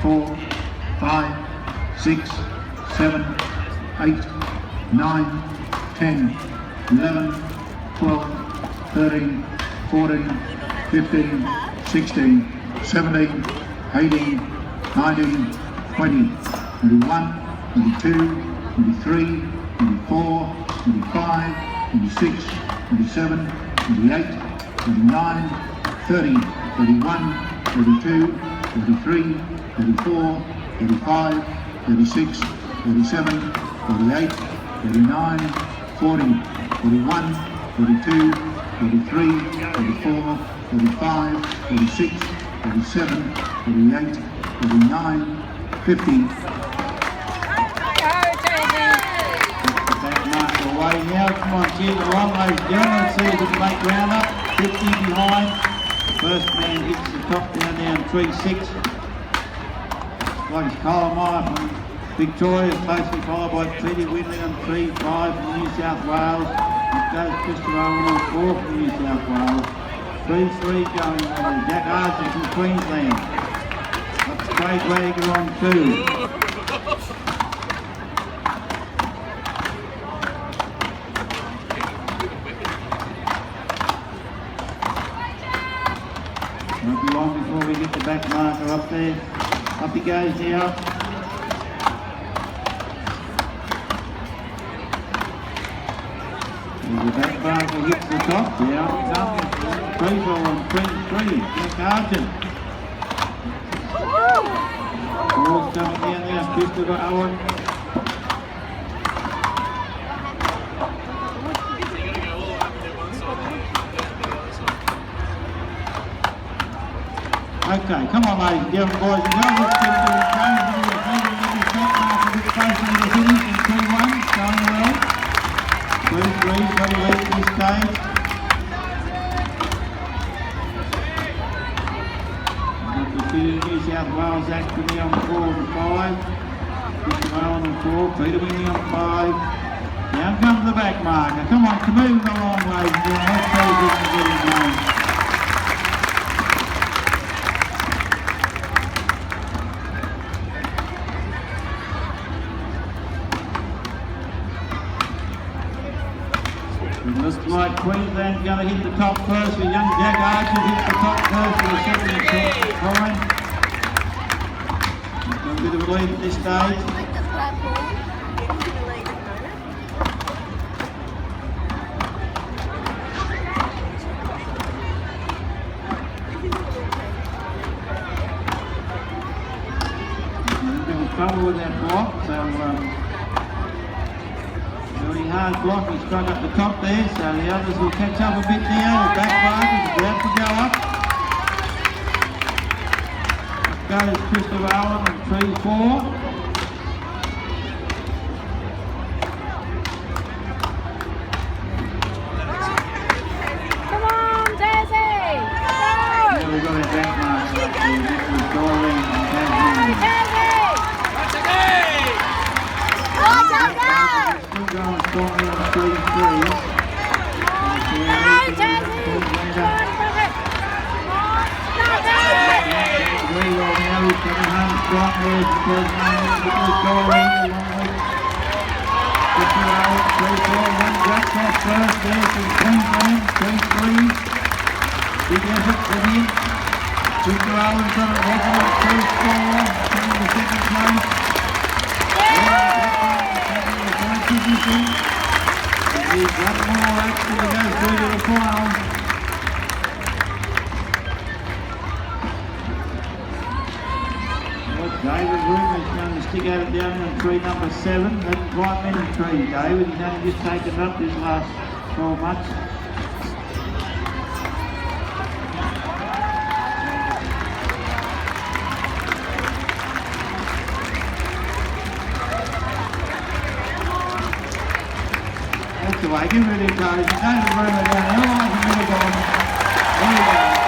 4, 5, 6, 7, 8, 9, 10, 11, 12, 13, 14, 15, 16, 17, 18, 19, 20, 21, 22, 23, 24, 25, 26, 27, 28, 29, 30, 31, 32, 33, 34, 35, 36, 37, 38, 39, 40, 41, 42, 43, 34, 35, 36, 37, 38, 39, 50. Away now, come on, cheer the long ways down. Let's see if we can make ground up. 50 behind. First man hits the top down 3-6. Like Colomire from Victoria, closely followed by Peter Winley on 3-5 from New South Wales. It goes Christopher Owen on 4 from New South Wales. 3-3 going on. Jack Archer from Queensland. That's Craig Wagger on 2. Won't be long before we get the back marker up there. Up he goes now. And the back marker hits the top. Down it comes. Free ball on 3-3. Jack Archer. Ball's coming down there. Christopher Owen. Okay, come on ladies and gentlemen, boys and girls, let's get to the game. We're going to get this back marker a bit closer to the finish in 3-1, going well. 3-3's got to lead at this stage. We've got the two New South Wales Acton on 4 and 5. Christopher Owen on 4, Peter Winley on 5. Down comes the back marker. Come on, to move along ladies and gentlemen, let's see if we can get it going. It looks like Queensland's going to hit the top first, with young Jack Archer hits the top first for the second time. He's got a bit of a lead at this stage. He's a bit of trouble with that block, so very hard block, he struck up the top there, so the others will catch up a bit now. The back marker is about to go up. Up goes Christopher Owen on 3-4. Come on, Daisy! Go! Yeah, we've got our back marker up there. This is Doreen and Tasmania. Still going strongly on 3-3. Greenwell now is coming home strong there because Doreen along with Christopher Owen, 3-4. One drops off first there from Queensland, 3-3. Big effort from him. Christopher Owen's on it, Wagner 3-4, coming to second place. Position. He's got more action to go through to the final. Well, David Room is going to stick at it down in tree number 7. Hasn't quite many trees, David. He's only just taken up this last 12 months. That's the way, give it a go. If you don't remember down there, otherwise you've never gone. There you go.